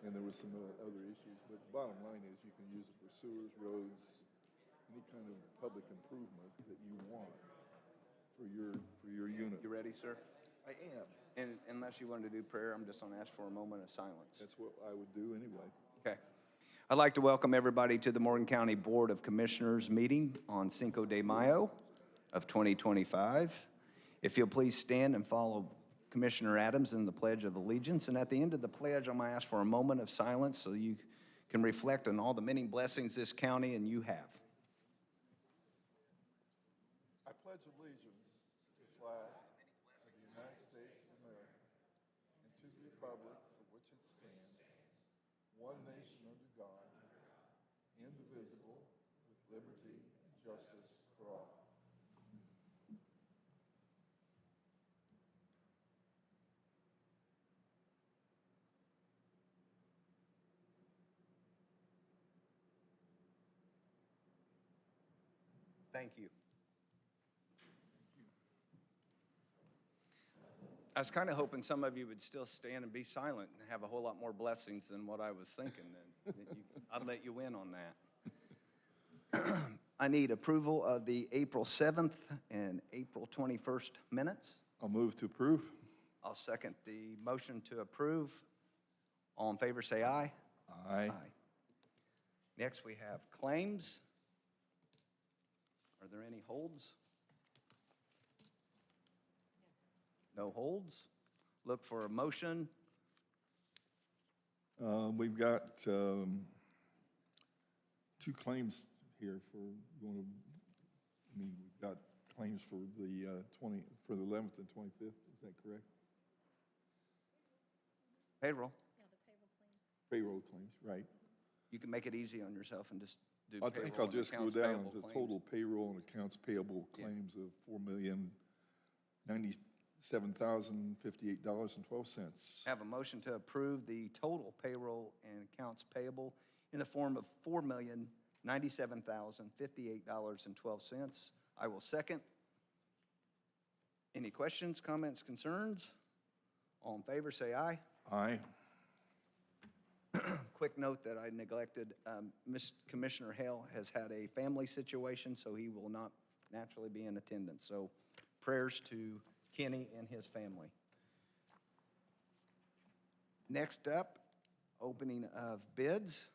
and there was some other issues, but the bottom line is you can use it for sewers, roads, any kind of public improvement that you want for your unit. You ready, sir? I am. And unless you wanted to do prayer, I'm just going to ask for a moment of silence. That's what I would do anyway. Okay. I'd like to welcome everybody to the Morgan County Board of Commissioners meeting on Cinco de Mayo of 2025. If you'll please stand and follow Commissioner Adams in the Pledge of Allegiance. And at the end of the pledge, I'm going to ask for a moment of silence so you can reflect on all the many blessings this county and you have. I pledge allegiance to the flag of the United States of America and to the republic for which it stands, one nation under God, indivisible, with liberty and justice for all. Thank you. I was kind of hoping some of you would still stand and be silent and have a whole lot more blessings than what I was thinking then. I'd let you in on that. I need approval of the April 7th and April 21st minutes. I'll move to approve. I'll second the motion to approve. All in favor, say aye. Aye. Next, we have claims. Are there any holds? No holds. Look for a motion. We've got two claims here for we've got claims for the 11th and 25th. Is that correct? Payroll. Yeah, the payroll claims. Payroll claims, right. You can make it easy on yourself and just do I payroll. think I'll and just go accounts down payable to claims. total payroll and accounts payable Yeah. claims of $4,097,058.12. Have a motion to approve the total payroll and accounts payable in the form of $4,097,058.12. I will second. Any questions, comments, concerns? All in favor, say aye. Aye. Quick note that I neglected, Commissioner Hale has had a family situation, so he will not naturally be in attendance. So prayers to Kenny and his family. Next up, opening of bids.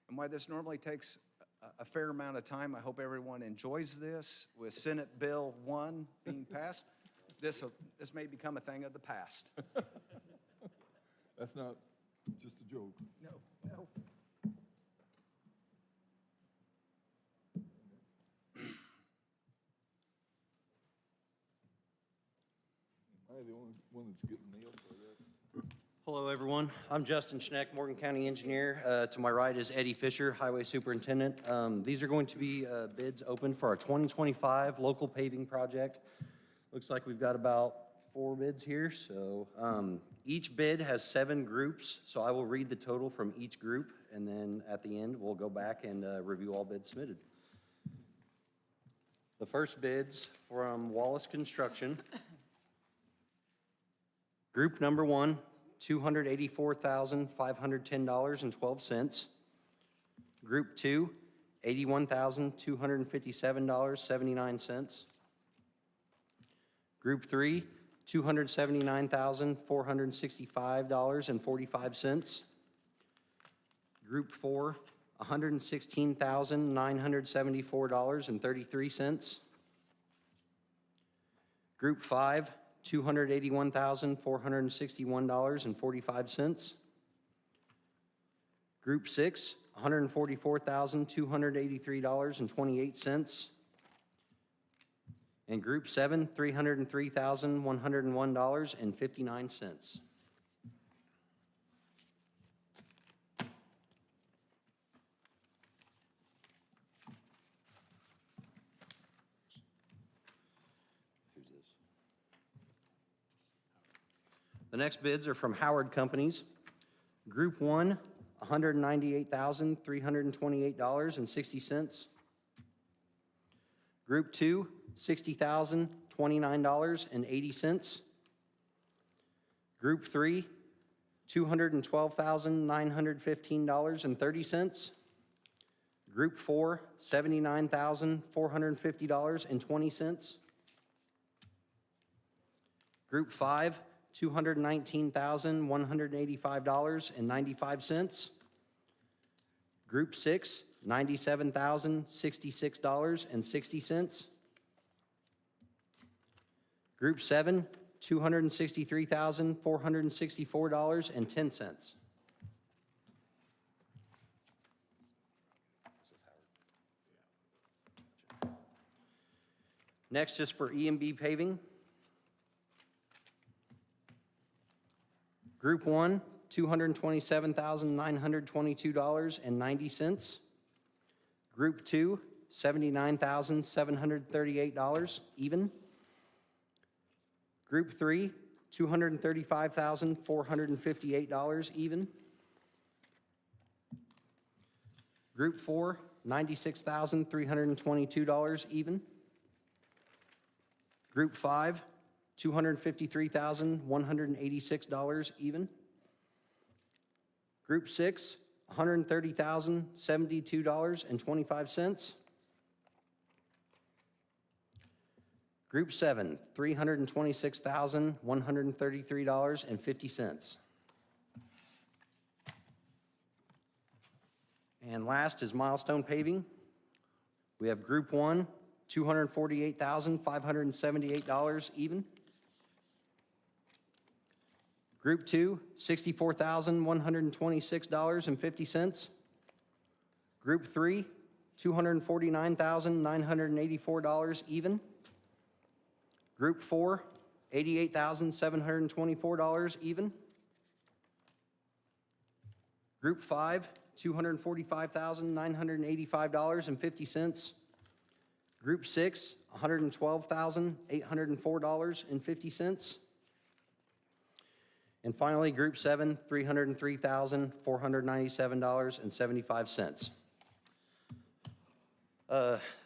And why this normally takes a fair amount of time, I hope everyone enjoys this. With Senate Bill 1 being passed, this may become a thing of the past. That's not just a joke. No. Am I the only one that's getting nailed by that? Hello, everyone. I'm Justin Schneck, Morgan County Engineer. To my right is Eddie Fisher, Highway Superintendent. These are going to be bids open for our 2025 local paving project. Looks like we've got about 4 bids here. So each bid has 7 groups. So I will read the total from each group, and then at the end, we'll go back and review all bids submitted. The first bid's from Wallace Construction. Group number 1, $284,510.12. Group 2, $81,257.79. Group 3, $279,465.45. Group 4, $116,974.33. Group 5, $281,461.45. Group 6, $144,283.28. And Group 7, $303,101.59. Who's this? The next bids are from Howard Companies. Group 1, $198,328.60. Group 2, $60,029.80. Group 3, $212,915.30. Group 4, $79,450.20. Group 5, $219,185.95. Group 6, $97,066.60. Group 7, $263,464.10. Next is for E&B paving. Group 1, $227,922.90. Group 2, $79,738 even. Group 3, $235,458 even. Group 4, $96,322 even. Group 5, $253,186 even. Group 6, $130,072.25. Group 7, $326,133.50. And last is Milestone Paving. We have Group 1, $248,578 even. Group 2, $64,126.50. Group 3, $249,984 even. Group 4, $88,724 even. Group 5, $245,985.50. Group 6, $112,804.50. And finally, Group 7, $303,497.75.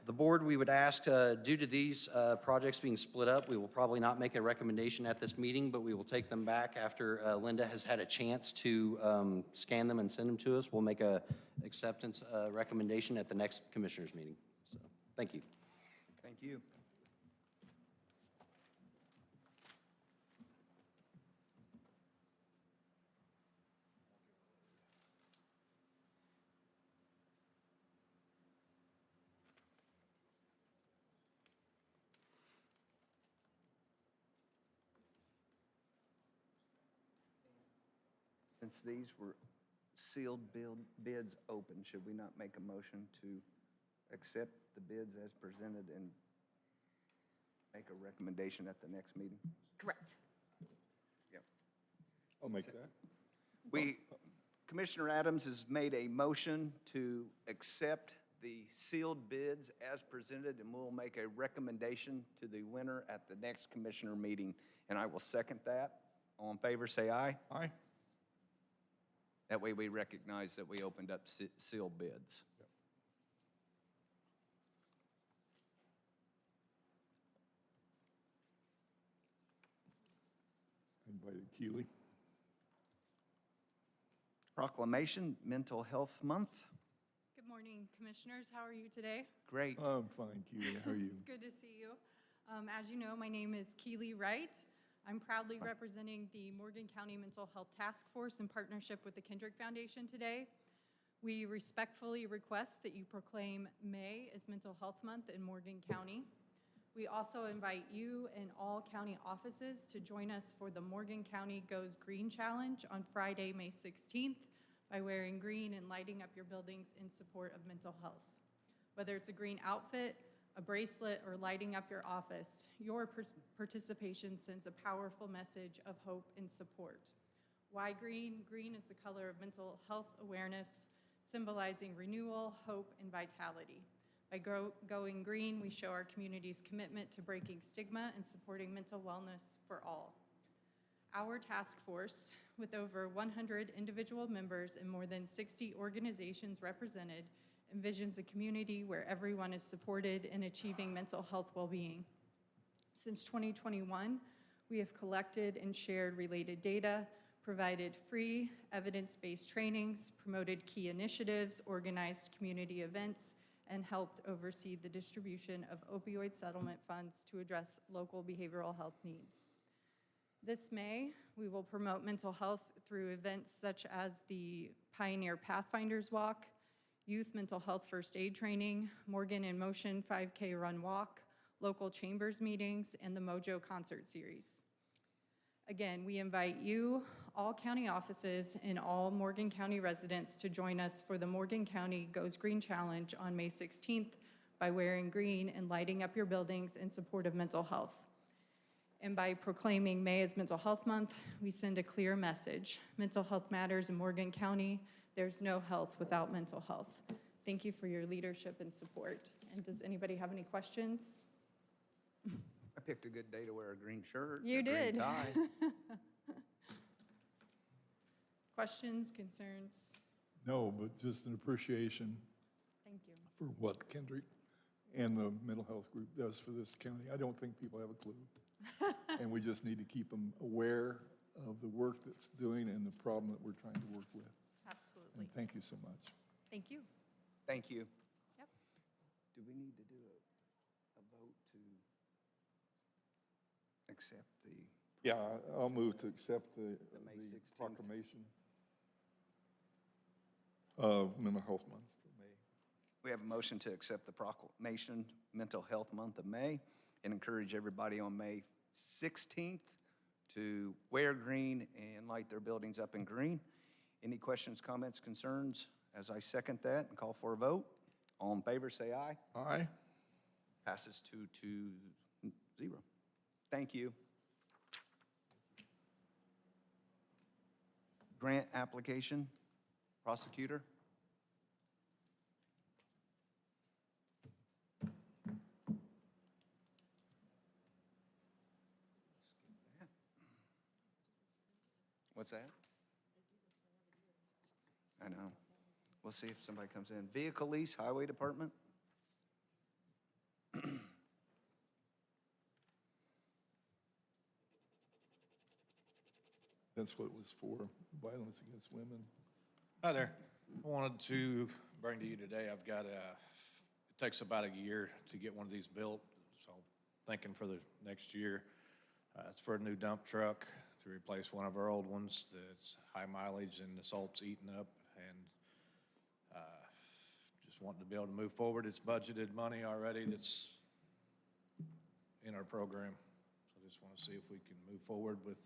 The board, we would ask, due to these projects being split up, we will probably not make a recommendation at this meeting, but we will take them back after Linda has had a chance to scan them and send them to us. We'll make a acceptance recommendation at the next commissioners meeting. So, thank you. Thank you. Since these were sealed bids open, should we not make a motion to accept the bids as presented and make a recommendation at the next meeting? Correct. Yep. I'll make that. Commissioner Adams has made a motion to accept the sealed bids as presented, and we'll make a recommendation to the winner at the next commissioner meeting, and I will second that. All in favor, say aye. Aye. That way we recognize that we opened up sealed bids. Invited Keeley. Proclamation, Mental Health Month. Good morning, commissioners. How are you today? Great. I'm fine, Keeley. How are you? It's good to see you. As you know, my name is Keeley Wright. I'm proudly representing the Morgan County Mental Health Task Force in partnership with the Kendrick Foundation today. We respectfully request that you proclaim May as Mental Health Month in Morgan County. We also invite you and all county offices to join us for the Morgan County Goes Green Challenge on Friday, May 16th by wearing green and lighting up your buildings in support of mental health. Whether it's a green outfit, a bracelet, or lighting up your office, your participation sends a powerful message of hope and support. Why green? Green is the color of mental health awareness, symbolizing renewal, hope, and vitality. By going green, we show our community's commitment to breaking stigma and supporting mental wellness for all. Our task force, with over 100 individual members and more than 60 organizations represented, envisions a community where everyone is supported in achieving mental health well-being. Since 2021, we have collected and shared related data, provided free, evidence-based trainings, promoted key initiatives, organized community events, and helped oversee the distribution of opioid settlement funds to address local behavioral health needs. This May, we will promote mental health through events such as the Pioneer Pathfinders Walk, Youth Mental Health First Aid Training, Morgan in Motion 5K Run Walk, local chambers meetings, and the Mojo Concert Series. Again, we invite you, all county offices, and all Morgan County residents to join us for the Morgan County Goes Green Challenge on May 16th by wearing green and lighting up your buildings in support of mental health. And by proclaiming May as Mental Health Month, we send a clear message. Mental health matters in Morgan County. There's no health without mental health. Thank you for your leadership and support. And does anybody have any questions? I picked a good day to wear a green shirt. You a green did. tie. Questions, concerns? No, but just an appreciation Thank you. for what Kendrick and the mental health group does for this county. I don't think people have a clue. And we just need to keep them aware of the work that's doing and the problem that we're trying to work with. Absolutely. And thank you so much. Thank you. Thank you. Yep. Do we need to do a vote to accept the, Yeah, I'll move to accept the May 16th. proclamation of Mental Health Month for May. we have a motion to accept the proclamation Mental Health Month of May and encourage everybody on May 16th to wear green and light their buildings up in green. Any questions, comments, concerns? As I second that and call for a vote, all in favor, say aye. Aye. Passes 2-0. Thank you. Grant application, prosecutor. What's that? I know. We'll see if somebody comes in. Vehicle lease, highway department. That's what it was for, violence against women. Hi there. I wanted to bring to you today, I've got it takes about a year to get one of these built, so thinking for the next year. It's for a new dump truck to replace one of our old ones that's high mileage and the salt's eaten up, and just wanting to be able to move forward. It's budgeted money already that's in our program. So I just want to see if we can move forward with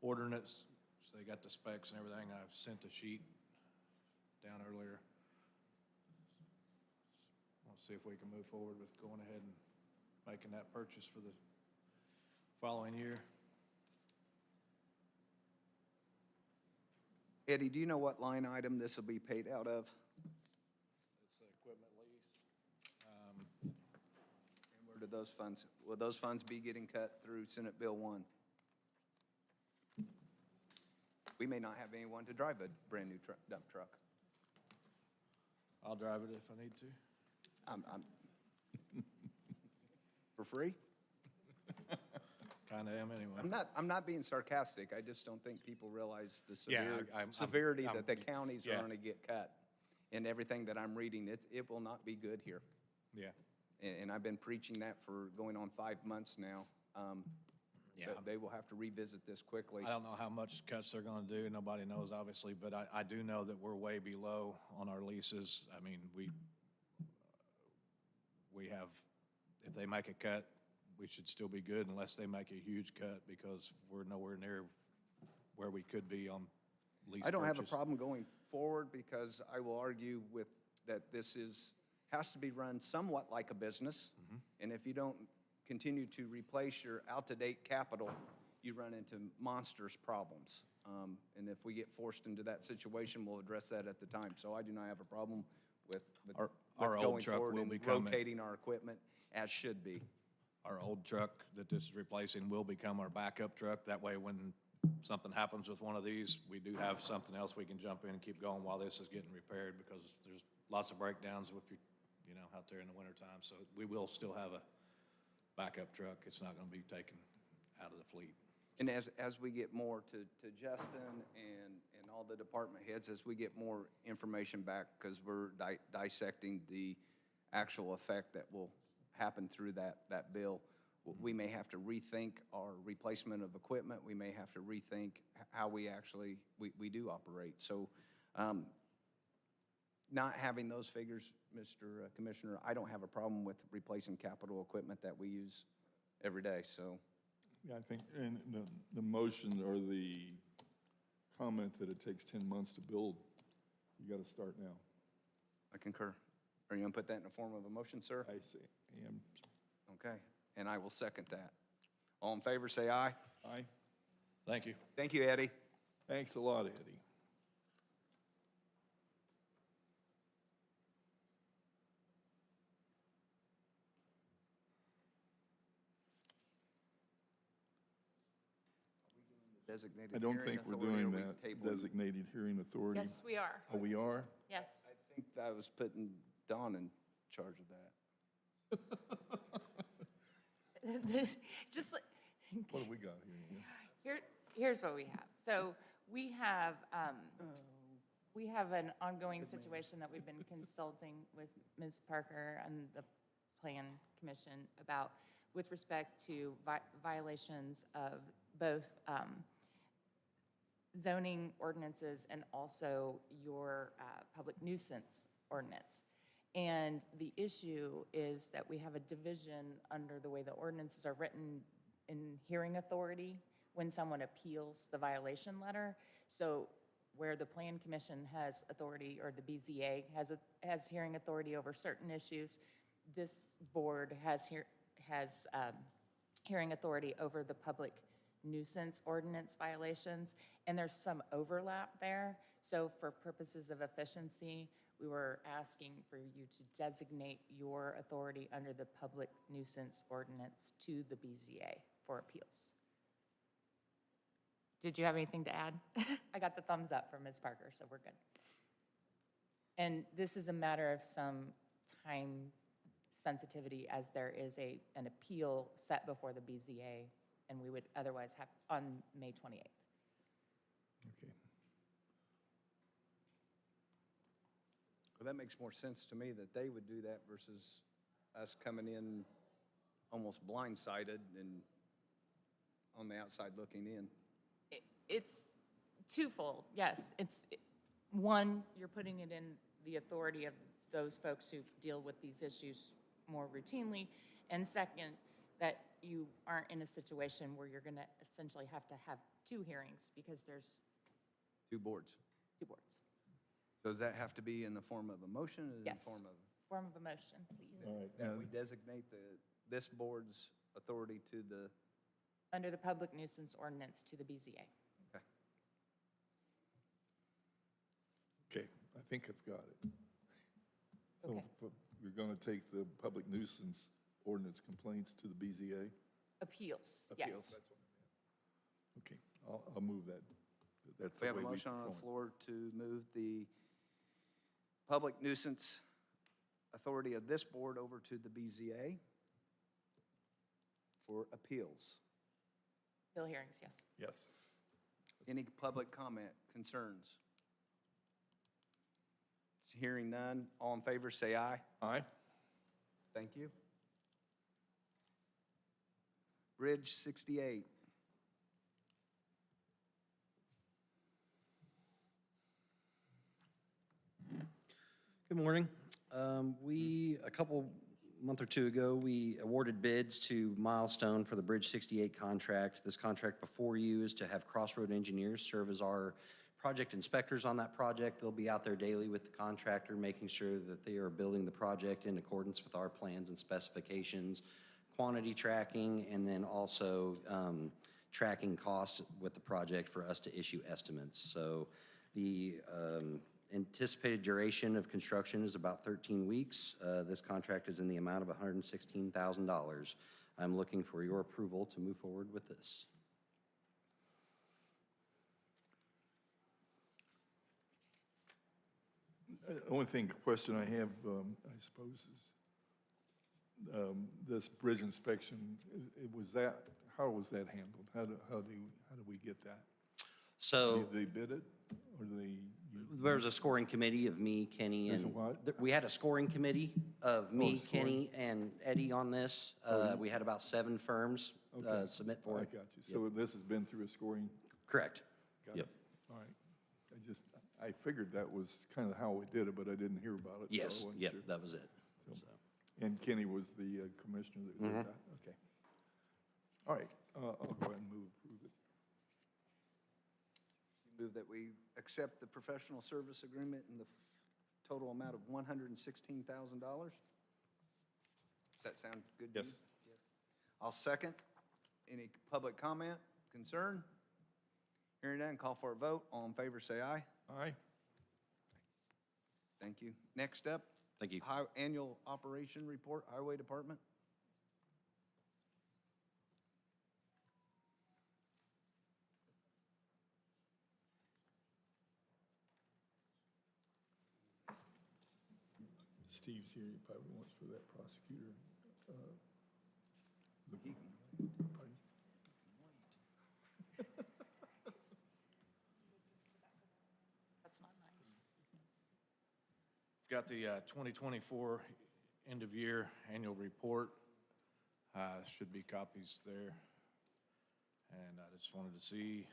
ordering it. So they got the specs and everything. I've sent a sheet down earlier. Want to see if we can move forward with going ahead and making that purchase for the following year. Eddie, do you know what line item this will be paid out of? It's the equipment lease. And where do those funds, will those funds be getting cut through Senate Bill 1? We may not have anyone to drive a brand-new dump truck. I'll drive it if I need to. For free? Kind of am anyway. I'm not being sarcastic. I just don't think people realize the Yeah, severity I'm- that the counties are yeah. going to get cut. And everything that I'm reading, it will not be good here. Yeah. And I've been preaching that for going on 5 months now. Yeah. But they will have to revisit this quickly. I don't know how much cuts they're going to do. Nobody knows, obviously, but I do know that we're way below on our leases. I mean, we have, if they make a cut, we should still be good unless they make a huge cut because we're nowhere near where we could be on lease I don't have a purchase. problem going forward because I will argue with that this has to be run somewhat like a business. And if you don't continue to replace your out-to-date capital, you run into monstrous problems. And if we get forced into that situation, we'll address that at the time. So I do not have a problem with Our old going truck forward will and be coming. rotating our equipment as should be. Our old truck that this is replacing will become our backup truck. That way, when something happens with one of these, we do have something else we can jump in and keep going while this is getting repaired because there's lots of breakdowns with you know, out there in the wintertime. So we will still have a backup truck. It's not going to be taken out of the fleet. And as we get more to Justin and all the department heads, as we get more information back, because we're dissecting the actual effect that will happen through that bill, we may have to rethink our replacement of equipment. We may have to rethink how we actually, we do operate. So not having those figures, Mr. Commissioner, I don't have a problem with replacing capital equipment that we use every day, so. Yeah, I think, and the motion or the comment that it takes 10 months to build, you got to start now. I concur. Are you going to put that in the form of a motion, sir? I see. And Okay, and I will second that. All in favor, say aye. aye. Thank you. Thank you, Eddie. Thanks a lot, Eddie. Designated I don't hearing think we're authority, doing or we that, tabling? designated hearing authority. Yes, we are. Oh, we are? Yes. I think I was putting Dawn in charge of that. Just, What do we got here? here's what we have. So we have an ongoing situation that we've been consulting with Ms. Parker and the Plan Commission about with respect to violations of both zoning ordinances and also your public nuisance ordinance. And the issue is that we have a division under the way the ordinances are written in hearing authority when someone appeals the violation letter. So where the Plan Commission has authority, or the BZA has hearing authority over certain issues, this board has hearing authority over the public nuisance ordinance violations, and there's some overlap there. So for purposes of efficiency, we were asking for you to designate your authority under the public nuisance ordinance to the BZA for appeals. Did you have anything to add? I got the thumbs up from Ms. Parker, so we're good. And this is a matter of some time sensitivity, as there is an appeal set before the BZA, and we would otherwise have on May 28th. Okay. Well, that makes more sense to me that they would do that versus us coming in almost blindsided and on the outside looking in. It's twofold, yes. One, you're putting it in the authority of those folks who deal with these issues more routinely. And second, that you aren't in a situation where you're going to essentially have to have two hearings because there's Two boards. two boards. So does that have to be in the form of a motion or in the Yes. form of? Form of a motion, please. All right. That we designate this board's authority to the, Under the public nuisance ordinance to the BZA. okay. Okay, I think I've got it. So Okay. we're going to take the public nuisance ordinance complaints to the BZA? Appeals, Appeals. yes. Okay, I'll move that. That's We the have a way motion on the perform. floor to move the public nuisance authority of this board over to the BZA for appeals. Appeal hearings, yes. Yes. Any public comment, concerns? Hearing none, all in favor, say aye. Aye? Thank you. Bridge 68. Good morning. A month or two ago, we awarded bids to Milestone for the Bridge 68 contract. This contract before you is to have Crossroad Engineers serve as our project inspectors on that project. They'll be out there daily with the contractor, making sure that they are building the project in accordance with our plans and specifications, quantity tracking, and then also tracking costs with the project for us to issue estimates. So the anticipated duration of construction is about 13 weeks. This contract is in the amount of $116,000. I'm looking for your approval to move forward with this. Only question I have, I suppose, is this bridge inspection, was that, how was that handled? How do we get that? So Did they bid it, or do they? there was a scoring committee of me, Kenny, There's a and what? we had a scoring committee of me, scoring. Kenny, and Eddie on this. We had about 7 firms Okay. submit I for it. got you. So this has been through a scoring? Correct. Got Yep. it. All right. I figured that was kind of how we did it, but I didn't hear about it. so I Yes, wasn't yep, sure. that was it. So- So. And Kenny was the commissioner that did that? Okay. All right, I'll go ahead and approve it. Move that we accept the professional service agreement in the total amount of $116,000. Does that sound good to you? Yes. I'll second. Any public comment, concern? Hearing none, call for a vote. All in favor, say aye. Aye. Thank you. Next up. Thank you. Annual operation report, Highway Department. Steve's here, he probably wants for that prosecutor. Pardon? That's not nice. Got the 2024 end-of-year annual report. Should be copies there. And I just wanted to see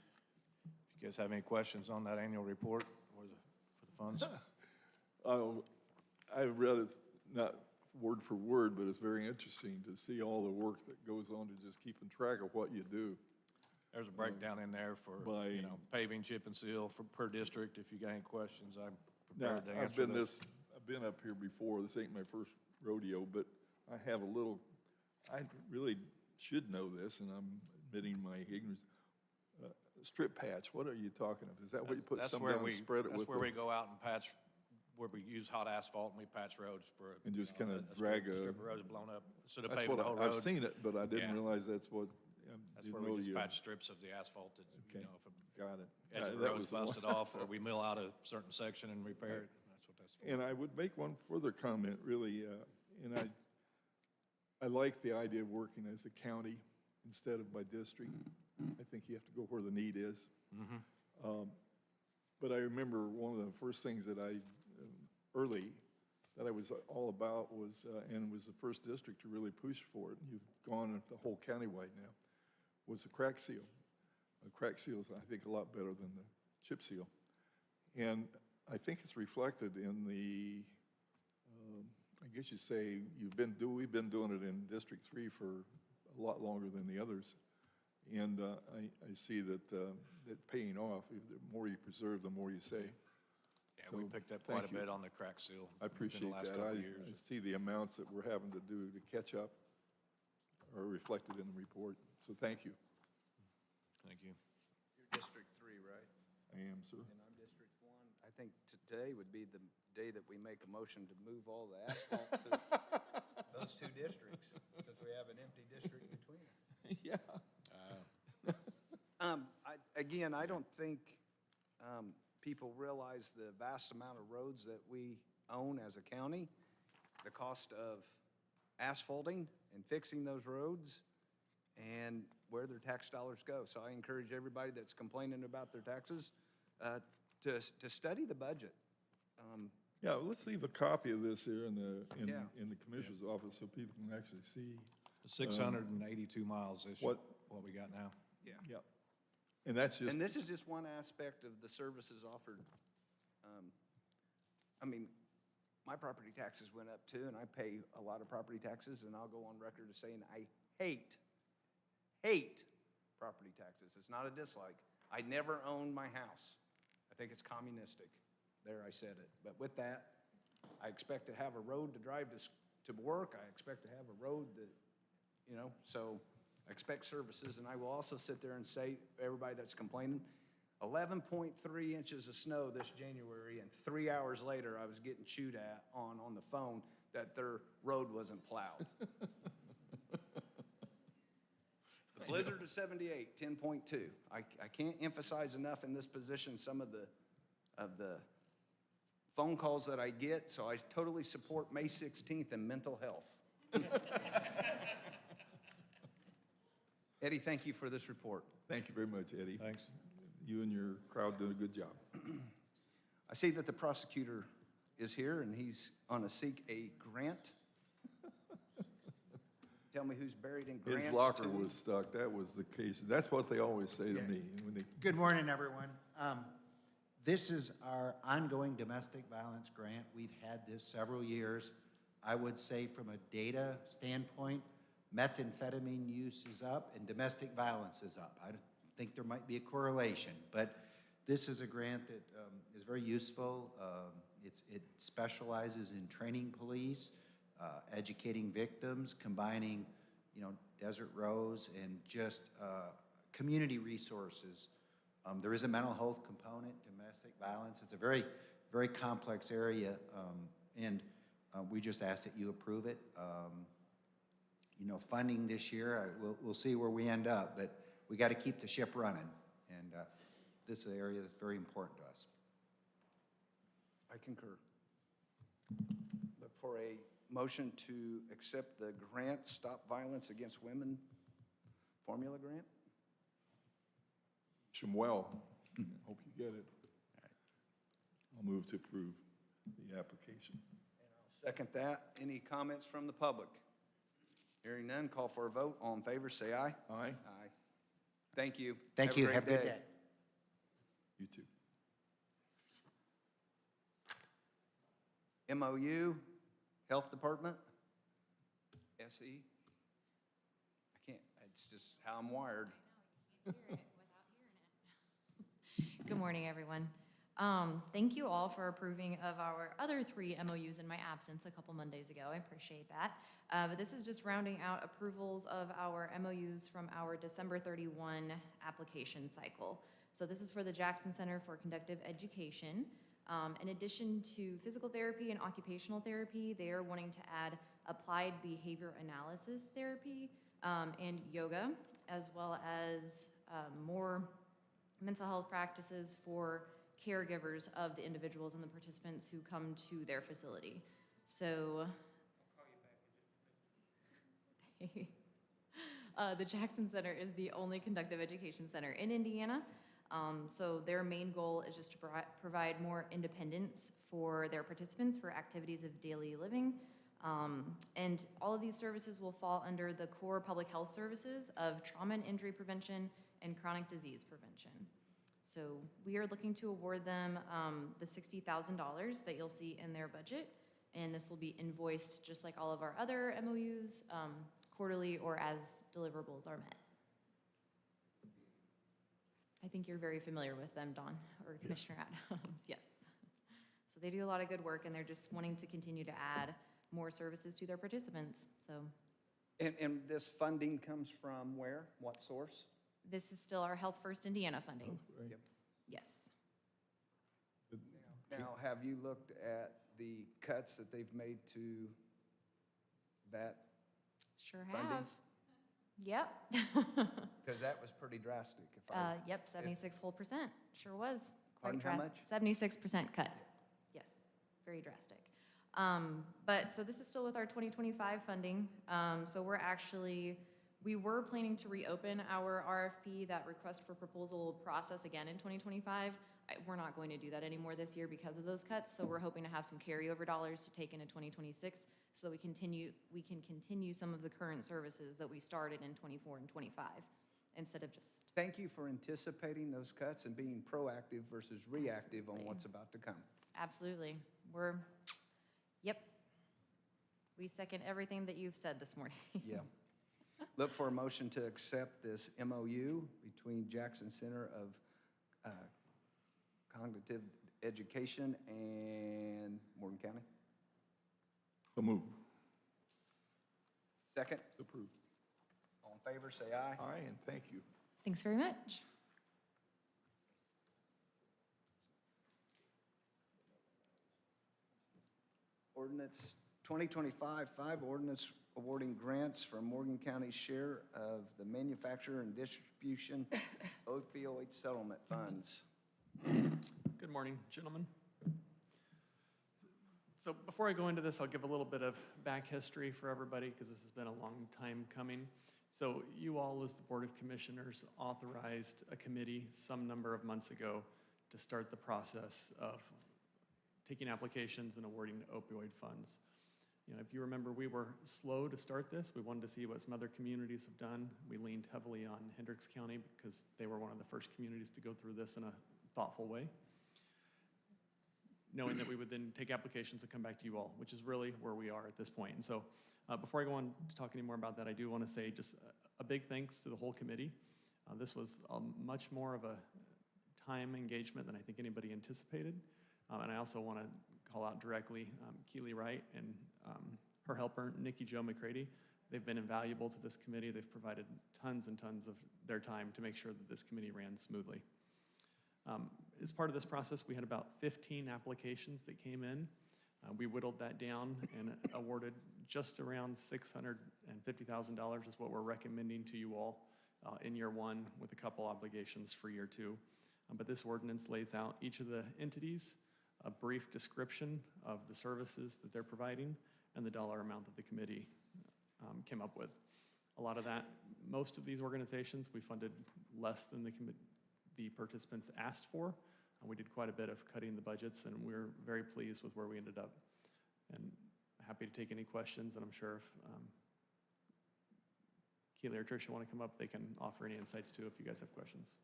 if you guys have any questions on that annual report for the funds. I read it, not word for word, but it's very interesting to see all the work that goes on to just keeping track of what you do. There's a breakdown in there for, By- paving, chip and seal for per district. If you got any questions, I'm Now, prepared to answer those. I've been up here before, this ain't my first rodeo, but I have a little, I really should know this, and I'm admitting my ignorance. Strip patch, what are you talking of? Is that what you put That's some where down and spread it with? That's where the- we go out and patch, where we use hot asphalt and we patch roads for. And just you know, kinda a strip- drag a- Strip of roads blown up, instead of That's paving what the whole I've road. seen it, but I didn't Yeah. realize that's what, That's didn't where know we just you. patch strips of the asphalt that, Okay. if a Got it. edge of the That road's was the one. busted off, or we mill out a certain section and repair it. That's what that's for. And I would make one further comment, really, and I like the idea of working as a county instead of by district. I think you have to go where the need is. But I remember one of the first things that early, that I was all about was, and was the first district to really push for it, and you've gone the whole countywide now, was the crack seal. A crack seal is, I think, a lot better than the chip seal. And I think it's reflected in the, I guess you say, we've been doing it in District 3 for a lot longer than the others. And I see that paying off. The more you preserve, the more you save. Yeah, we So, picked up quite a thank you. bit on the crack seal. I appreciate In the last that. couple I of years. see the amounts that we're having to do to catch up are reflected in the report. So thank you. Thank you. You're District 3, right? I am, sir. And I'm District 1. I think today would be the day that we make a motion to move all the asphalt to those two districts, since we have an empty district between us. Yeah. Again, I don't think people realize the vast amount of roads that we own as a county, the cost of asphalting and fixing those roads, and where their tax dollars go. So I encourage everybody that's complaining about their taxes to study the budget. Yeah, well, let's leave a copy of this here in Yeah. the commissioner's office so people can actually see. 682 miles this, What- what we got now. Yeah. And that's just, And this is just one aspect of the services offered. I mean, my property taxes went up too, and I pay a lot of property taxes, and I'll go on record as saying I hate property taxes. It's not a dislike. I never owned my house. I think it's communistic. There, I said it. But with that, I expect to have a road to drive to work. I expect to have a road that, so I expect services. And I will also sit there and say, everybody that's complaining, 11.3 inches of snow this January, and 3 hours later, I was getting chewed at on the phone that their road wasn't plowed. The blizzard of 78, 10.2. I can't emphasize enough in this position some of the phone calls that I get, so I totally support May 16th and mental health. Eddie, thank you for this report. Thank you very much, Eddie. Thanks. You and your crowd doing a good job. I see that the prosecutor is here, and he's on a seek a grant. Tell me who's buried in grants. His locker too. was stuck. That was the case. That's what they always say to me when they. Good morning, everyone. This is our ongoing domestic violence grant. We've had this several years. I would say from a data standpoint, methamphetamine use is up and domestic violence is up. I think there might be a correlation, but this is a grant that is very useful. It specializes in training police, educating victims, combining, Desert Rose and just community resources. There is a mental health component, domestic violence. It's a very, very complex area, and we just ask that you approve it. Funding this year, we'll see where we end up, but we got to keep the ship running, and this is an area that's very important to us. I concur. Look for a motion to accept the grant, Stop Violence Against Women formula grant. Shemuel, hope you get it. I'll move to approve the application. Second that. Any comments from the public? Hearing none, call for a vote. All in favor, say aye. Aye. Aye. Thank you. Thank you. Have a good day. You too. MOU, Health Department, SE. I can't, it's just how I'm wired. Good morning, everyone. Thank you all for approving of our other 3 MOUs in my absence a couple Mondays ago. I appreciate that. But this is just rounding out approvals of our MOUs from our December 31 application cycle. So this is for the Jackson Center for Conductive Education. In addition to physical therapy and occupational therapy, they are wanting to add applied behavior analysis therapy and yoga, as well as more mental health practices for caregivers of the individuals and the participants who come to their facility. So, the Jackson Center is the only conductive education center in Indiana. So their main goal is just to provide more independence for their participants for activities of daily living. And all of these services will fall under the core public health services of trauma and injury prevention and chronic disease prevention. So we are looking to award them the $60,000 that you'll see in their budget, and this will be invoiced just like all of our other MOUs, quarterly or as deliverables are met. I think you're very familiar with them, Don, or Commissioner Adams, yes. So they do a lot of good work, and they're just wanting to continue to add more services to their participants, so. And this funding comes from where? What source? This is still our Health First Indiana funding, Right. Yep. yes. Now, have you looked at the cuts that they've made to that? Sure Funding? have. Yep. Because that was pretty drastic. If I, Yep, 76 whole percent, sure was. Pardon, how much? 76% cut, yes, very drastic. But, so this is still with our 2025 funding. So we were planning to reopen our RFP, that request for proposal process again in 2025. We're not going to do that anymore this year because of those cuts, so we're hoping to have some carryover dollars to take into 2026 so that we can continue some of the current services that we started in 24 and 25 instead of just. thank you for anticipating those cuts and being proactive versus reactive on what's about to come. Absolutely. Yep. We second everything that you've said this morning. Yeah. Look for a motion to accept this MOU between Jackson Center of Cognitive Education and Morgan County. So move. Second. Approved. All in favor, say aye. Aye, and thank you. Thanks very much. Ordinance 2025-5, ordinance awarding grants from Morgan County's share of the manufacture and distribution opioid settlement funds. Good morning, gentlemen. So before I go into this, I'll give a little bit of back history for everybody because this has been a long time coming. So you all, as the Board of Commissioners, authorized a committee some number of months ago to start the process of taking applications and awarding opioid funds. You know, if you remember, we were slow to start this. We wanted to see what some other communities have done. We leaned heavily on Hendricks County because they were one of the first communities to go through this in a thoughtful way, knowing that we would then take applications and come back to you all, which is really where we are at this point. And so before I go on to talk any more about that, I do want to say just a big thanks to the whole committee. This was much more of a time engagement than I think anybody anticipated. And I also want to call out directly Keely Wright and her helper, Nikki Jo McCready. They've been invaluable to this committee. They've provided tons and tons of their time to make sure that this committee ran smoothly. As part of this process, we had about 15 applications that came in. We whittled that down and awarded just around $650,000 is what we're recommending to you all in year one, with a couple obligations for year two. But this ordinance lays out each of the entities, a brief description of the services that they're providing, and the dollar amount that the committee came up with. A lot of that, most of these organizations, we funded less than the participants asked for. We did quite a bit of cutting the budgets, and we're very pleased with where we ended up. And happy to take any questions, and I'm sure if Keely or Tricia want to come up, they can offer any insights too if you guys have questions.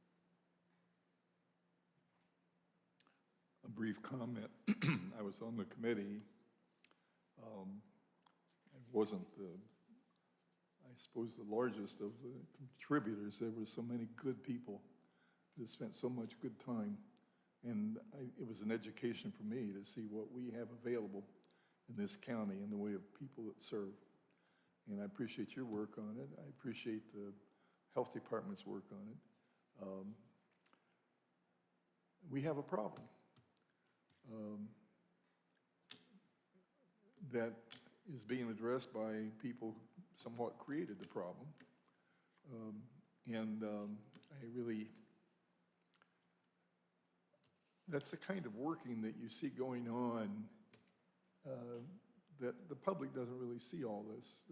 A brief comment. I was on the committee. It wasn't I suppose, the largest of the contributors. There were so many good people that spent so much good time. And it was an education for me to see what we have available in this county in the way of people that serve. And I appreciate your work on it. I appreciate the health department's work on it. We have a problem that is being addressed by people who somewhat created the problem. I really, that's the kind of working that you see going on that the public doesn't really see all this.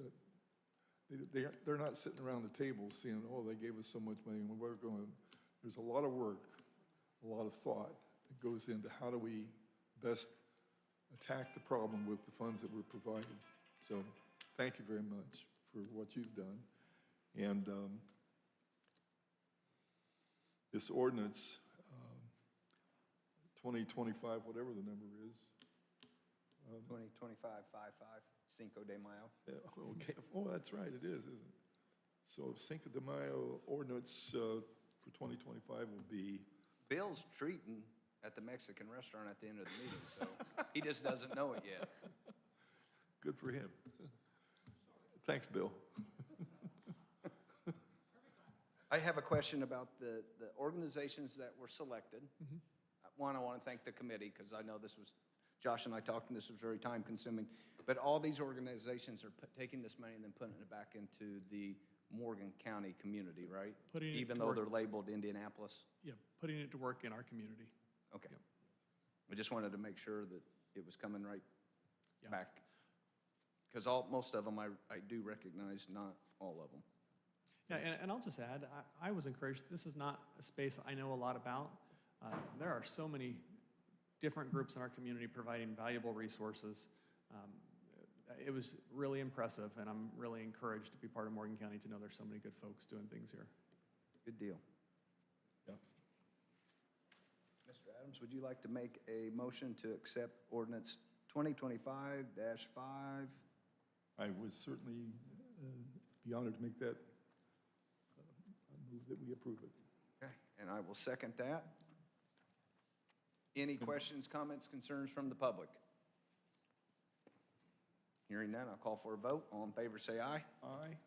That they're not sitting around the table saying, oh, they gave us so much money and we're going. There's a lot of work, a lot of thought that goes into how do we best attack the problem with the funds that we're providing. So thank you very much for what you've done. And this ordinance, 2025, whatever the number is. 2025-55, Cinco de Mayo. Yeah, okay. Oh, that's right, it is, isn't it? So Cinco de Mayo ordinance for 2025 will be. Bill's treating at the Mexican restaurant at the end of the meeting, so he just doesn't know it yet. Good for him. Thanks, Bill. I have a question about the organizations that were selected. One, I want to thank the committee, because I know this was, Josh and I talked, and this was very time-consuming. But all these organizations are taking this money and then putting it back into the Morgan County community, right? Putting it Even to though work. they're labeled Indianapolis? Yeah, putting it to work in our community. Okay. Yep. I just wanted to make sure that it was coming right Yeah. back. Because most of them I do recognize, not all of them. Yeah, and I'll just add, I was encouraged, this is not a space I know a lot about. There are so many different groups in our community providing valuable resources. It was really impressive, and I'm really encouraged to be part of Morgan County to know there's so many good folks doing things here. Good deal. Yeah. Mr. Adams, would you like to make a motion to accept ordinance 2025-5? I would certainly be honored to make that move that we approve it. Okay, and I will second that. Any questions, comments, concerns from the public? Hearing none, I'll call for a vote. All in favor, say aye. Aye.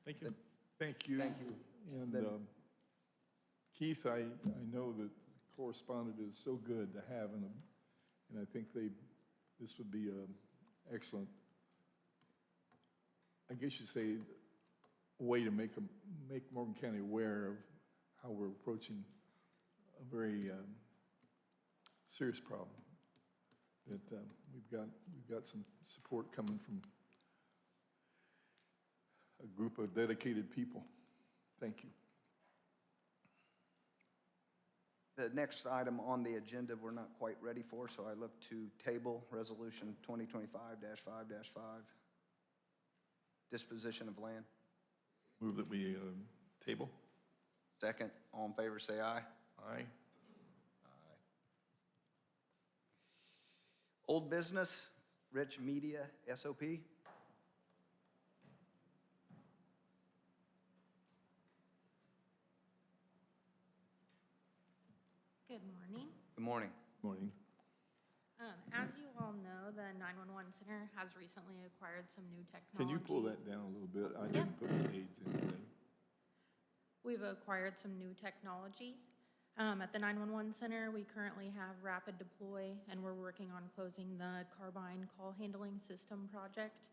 Thank you. Thank you. Thank you. And Then- Keith, I know that correspondent is so good to have, and I think this would be excellent, I guess you'd say, a way to make Morgan County aware of how we're approaching a very serious problem. That we've got some support coming from group of dedicated people. Thank you. The next item on the agenda, we're not quite ready for, so I look to table Resolution 2025-5-5, disposition of land. Move that we table. Second, all in favor, say aye. Aye. Old business, Rich Media, SOP. Good morning. Good morning. Morning. As you all know, the 911 Center has recently acquired some new technology. Can you pull that down a little bit? I didn't put the aids in today. We've acquired some new technology. At the 911 Center, we currently have Rapid Deploy, and we're working on closing the Carbine Call Handling System project.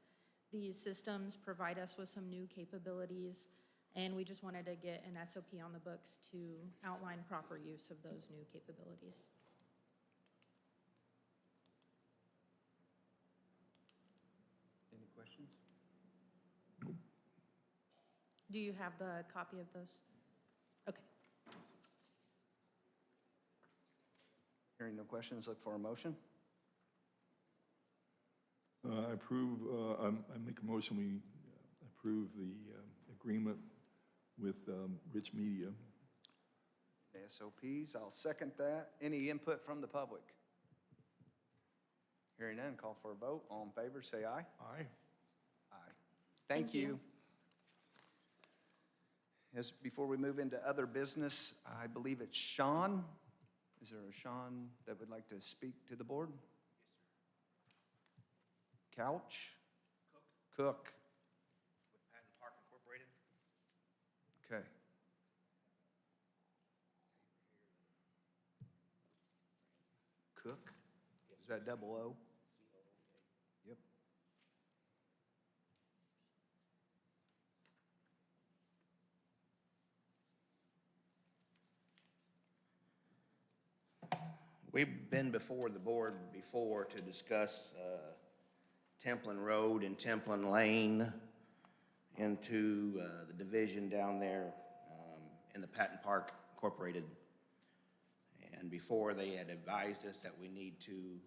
These systems provide us with some new capabilities, and we just wanted to get an SOP on the books to outline proper use of those new capabilities. Any questions? Do you have the copy of those? Okay. Hearing no questions, look for a motion. I approve, I make a motion, we approve the agreement with Rich Media. The SOPs, I'll second that. Any input from the public? Hearing none, call for a vote. All in favor, say aye. Aye. Aye. Thank you. Before we move into other business, I believe it's Sean. Is there a Sean that would like to speak to the board? Couch? Cook. With Patton Park Incorporated. Okay. Cook? Is that double O? Yep. We've been before the board before to discuss Templin Road and Templin Lane into the division down there in the Patton Park Incorporated. And before, they had advised us that we need to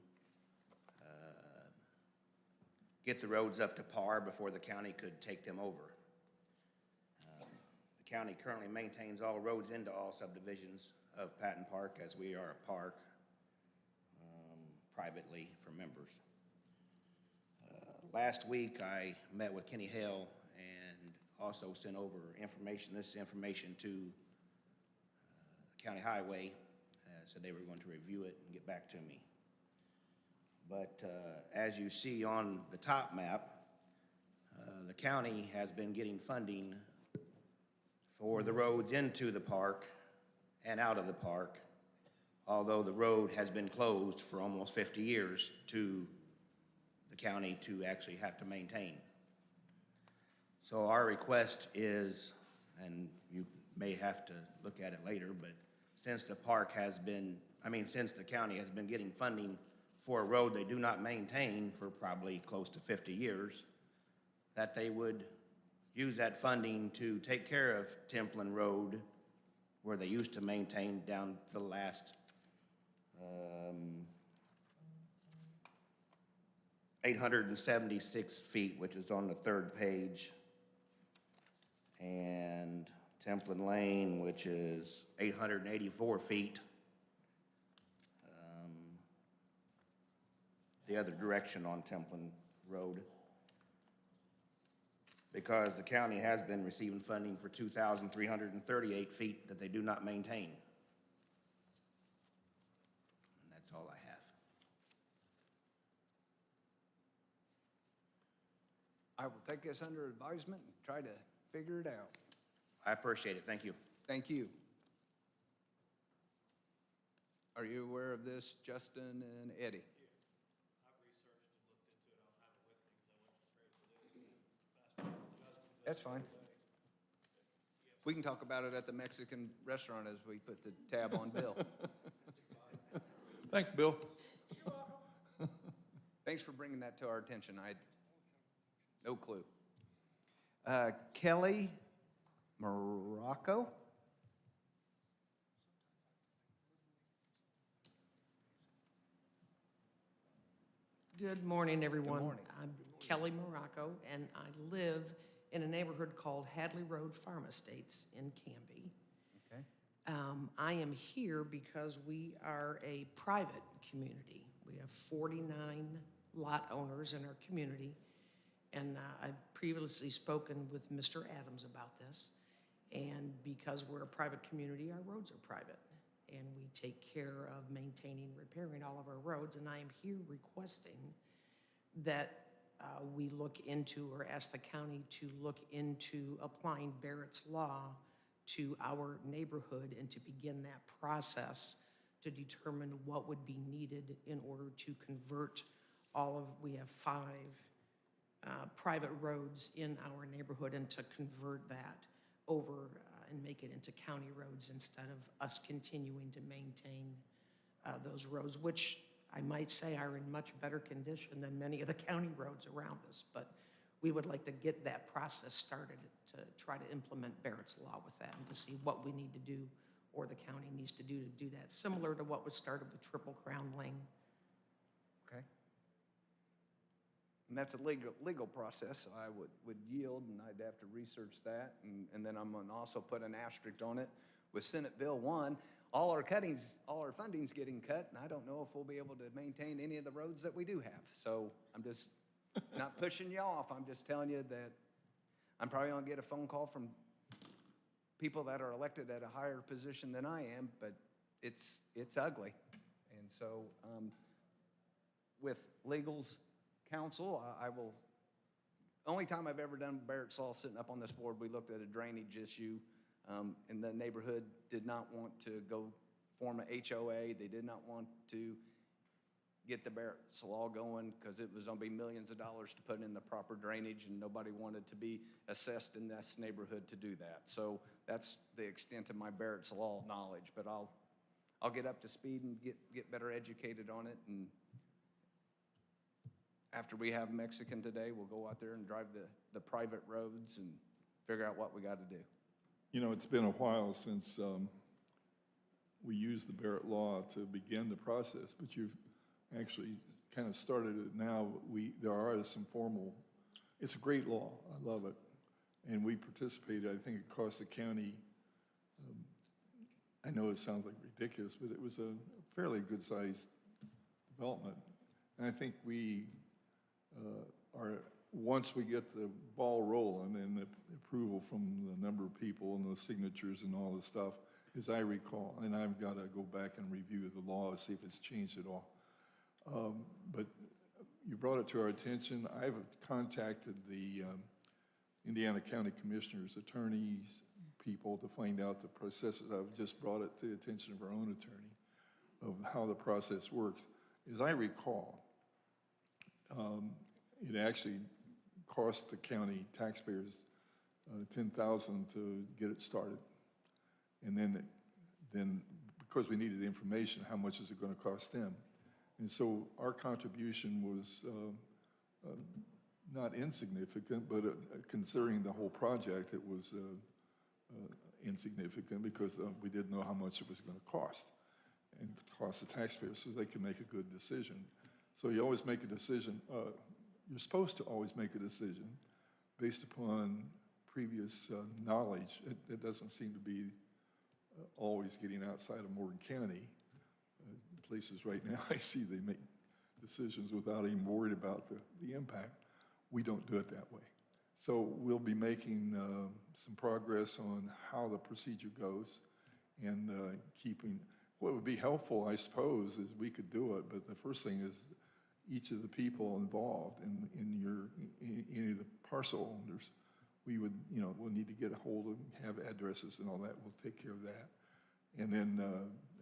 get the roads up to par before the county could take them over. The county currently maintains all roads into all subdivisions of Patton Park, as we are a park privately for members. Last week, I met with Kenny Hale and also sent over this information to the county highway. Said they were going to review it and get back to me. But as you see on the top map, the county has been getting funding for the roads into the park and out of the park, although the road has been closed for almost 50 years to the county to actually have to maintain. So our request is, and you may have to look at it later, but since the county has been getting funding for a road they do not maintain for probably close to 50 years, that they would use that funding to take care of Templin Road, where they used to maintain down the last 876 feet, which is on the third page, and Templin Lane, which is 884 feet. The other direction on Templin Road, because the county has been receiving funding for 2,338 feet that they do not maintain. And that's all I have. I will take this under advisement and try to figure it out. I appreciate it. Thank you. Thank you. Are you aware of this, Justin and Eddie? That's fine. We can talk about it at the Mexican restaurant as we put the tab on Bill. Thanks, Bill. Thanks for bringing that to our attention. I had no clue. Kelly Morocco. Good morning, everyone. morning. I'm Kelly Morocco, and I live in a neighborhood called Hadley Road Farm Estates in Canby. Okay. I am here because we are a private community. We have 49 lot owners in our community, and I've previously spoken with Mr. Adams about this. And because we're a private community, our roads are private, and we take care of maintaining, repairing all of our roads. And I am here requesting that we look into, or ask the county to look into applying Barrett's Law to our neighborhood and to begin that process to determine what would be needed in order to convert we have 5 private roads in our neighborhood, and to convert that over and make it into county roads instead of us continuing to maintain those roads, which I might say are in much better condition than many of the county roads around us. But we would like to get that process started to try to implement Barrett's Law with that, and to see what we need to do, or the county needs to do that, similar to what was started with Triple Crown Lane. Okay. And that's a legal process, so I would yield, and I'd have to research that. And then I'm going to also put an asterisk on it with Senate Bill 1. All our funding's getting cut, and I don't know if we'll be able to maintain any of the roads that we do have. So I'm just not pushing you off. I'm just telling you that I'm probably going to get a phone call from people that are elected at a higher position than I am, but it's ugly. And so with legal's counsel, I will, only time I've ever done Barrett's Law sitting up on this board, we looked at a drainage issue, and the neighborhood did not want to go form a HOA. They did not want to get the Barrett's Law going because it was going to be millions of dollars to put in the proper drainage, and nobody wanted to be assessed in this neighborhood to do that. So that's the extent of my Barrett's Law knowledge, but I'll get up to speed and get better educated on it. And after we have Mexican today, we'll go out there and drive the private roads and figure out what we got to do. You know, it's been a while since we used the Barrett Law to begin the process, but you've actually kind of started it now. There are some formal, it's a great law. I love it. And we participated. I think it cost the county, I know it sounds like ridiculous, but it was a fairly good-sized development. And I think we once we get the ball rolling and the approval from the number of people and the signatures and all the stuff, as I recall, and I've got to go back and review the law to see if it's changed at all. But you brought it to our attention. I've contacted the Indiana County Commissioners, attorneys, people to find out the processes. I've just brought it to the attention of our own attorney of how the process works. As I recall, it actually cost the county taxpayers $10,000 to get it started. And then because we needed the information, how much is it going to cost them? And so our contribution was not insignificant, but considering the whole project, it was insignificant because we didn't know how much it was going to cost and cost the taxpayers so they could make a good decision. So you always make a decision, you're supposed to always make a decision based upon previous knowledge. It doesn't seem to be always getting outside of Morgan County. Places right now I see they make decisions without even worried about the impact. We don't do it that way. So we'll be making some progress on how the procedure goes and keeping, what would be helpful, I suppose, is we could do it, but the first thing is each of the people involved in any of the parcel owners, we'll need to get a hold of, have addresses and all that. We'll take care of that. And then...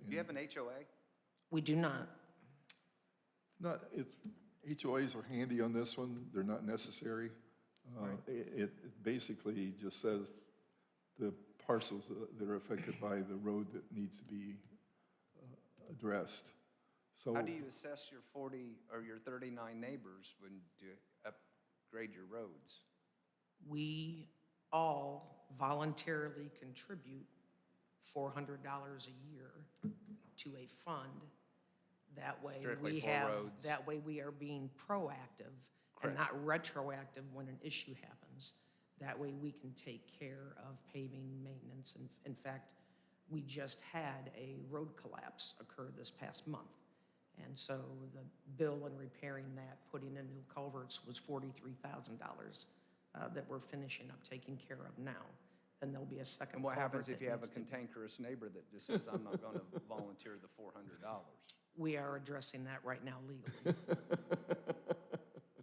Do you have an HOA? We do not. HOAs are handy on this one. They're not necessary. It basically just says the parcels that are affected by the road that needs to be addressed. So How do you assess your 40 or your 39 neighbors when you upgrade your roads? We all voluntarily contribute $400 a year to a fund. That way Strictly we for have, roads. that way we are being proactive and not retroactive when an issue happens. That way we can take care of paving maintenance. And in fact, we just had a road collapse occur this past month. And so the bill in repairing that, putting in new culverts was $43,000 that we're finishing up taking care of now. And there'll be a second And what happens culvert if that you have a needs to be- cantankerous neighbor that just says, I'm not going to volunteer the $400? We are addressing that right now legally.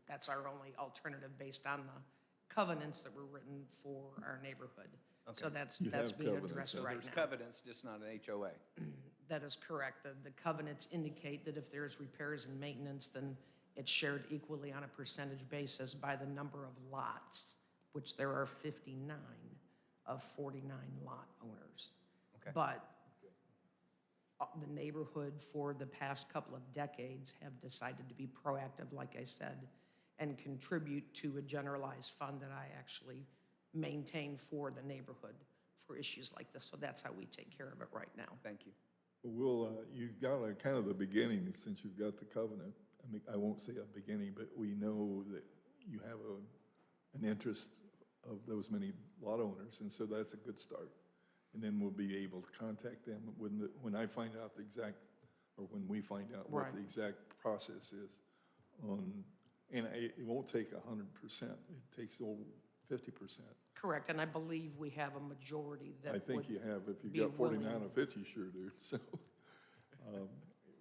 That's our only alternative based on the covenants that were written for our neighborhood. So that's You have being covenants, addressed so right There's now. covenants, just not an HOA. That is correct. The covenants indicate that if there's repairs and maintenance, then it's shared equally on a percentage basis by the number of lots, which there are 59 of 49 lot owners. Okay. But the neighborhood for the past couple of decades have decided to be proactive, like I said, and contribute to a generalized fund that I actually maintain for the neighborhood for issues like this. So that's how we take care of it right now. Thank you. Well, you've got a kind of the beginning, since you've got the covenant. I mean, I won't say a beginning, but we know that you have an interest of those many lot owners, and so that's a good start. And then we'll be able to contact them when I find out the exact, or when we find out what Right. the exact process is on, and it won't take 100%. It takes over 50%. Correct, and I believe we have a majority that I think would you have, if you've be got 49 willing. of it, you sure do. So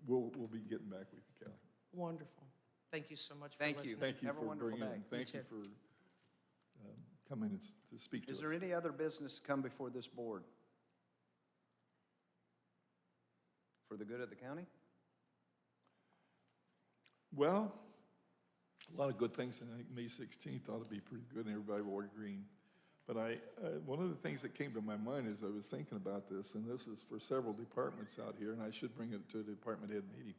we'll be getting back with you, Kelly. Wonderful. Thank you so much for Thank you. listening. Thank you Have a for wonderful bringing, day. thank you You for coming to speak to us. Is there any other business to come before this board? For the good of the county? Well, a lot of good things, and I think May 16th ought to be pretty good, and everybody wore green. But one of the things that came to my mind as I was thinking about this, and this is for several departments out here, and I should bring it to a department head meeting,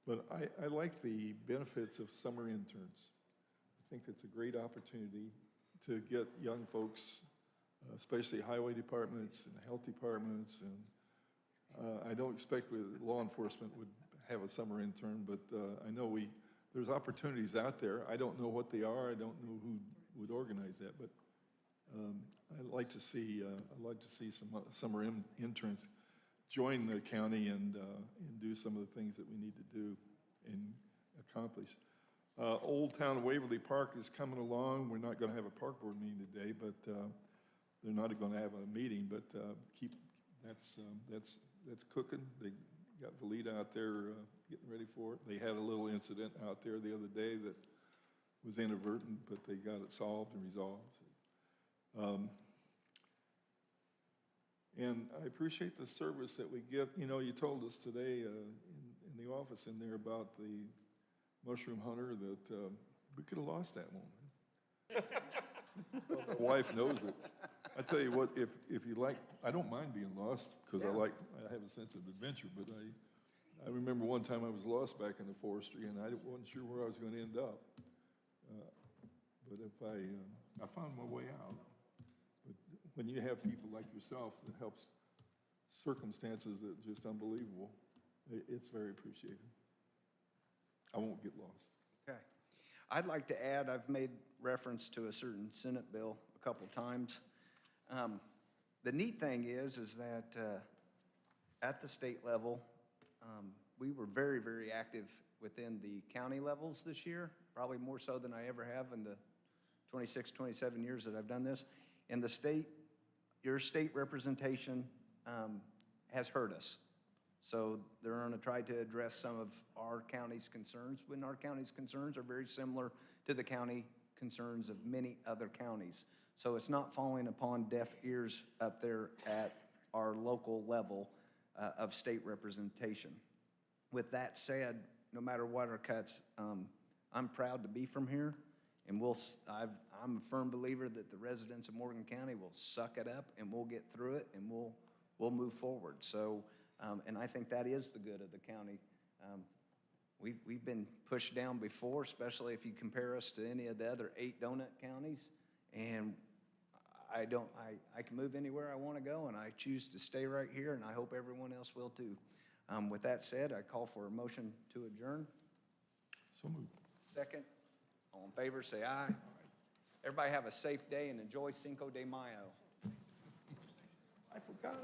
but I like the benefits of summer interns. I think it's a great opportunity to get young folks, especially highway departments and health departments, and I don't expect law enforcement would have a summer intern, but I know there's opportunities out there. I don't know what they are. I don't know who would organize that, but I'd like to see some summer interns join the county and do some of the things that we need to do and accomplish. Old Town Waverly Park is coming along. We're not going to have a park board meeting today, but they're not going to have a meeting. But that's cooking. They got Valita out there getting ready for it. They had a little incident out there the other day that was inadvertent, but they got it solved and resolved. And I appreciate the service that we get. You know, you told us today in the office in there about the mushroom hunter that we could have lost that woman. Well, my wife knows it. I tell you what, if you like, I don't mind being lost because I have a sense of adventure, but I remember one time I was lost back in the forestry and I wasn't sure where I was going to end up. But if I found my way out. But when you have people like yourself that helps circumstances that are just unbelievable, it's very appreciated. I won't get lost. Okay. I'd like to add, I've made reference to a certain Senate bill a couple times. The neat thing is that at the state level, we were very, very active within the county levels this year, probably more so than I ever have in the 26, 27 years that I've done this. And the state, your state representation has hurt us. So they're going to try to address some of our county's concerns, when our county's concerns are very similar to the county concerns of many other counties. So it's not falling upon deaf ears up there at our local level of state representation. With that said, no matter what our cuts, I'm proud to be from here, and I'm a firm believer that the residents of Morgan County will suck it up, and we'll get through it, and we'll move forward. So, and I think that is the good of the county. We've been pushed down before, especially if you compare us to any of the other 8 donut counties, and I can move anywhere I want to go, and I choose to stay right here, and I hope everyone else will too. With that said, I call for a motion to adjourn. So moved. Second, all in favor, say aye. Everybody have a safe day and enjoy Cinco de Mayo. I forgot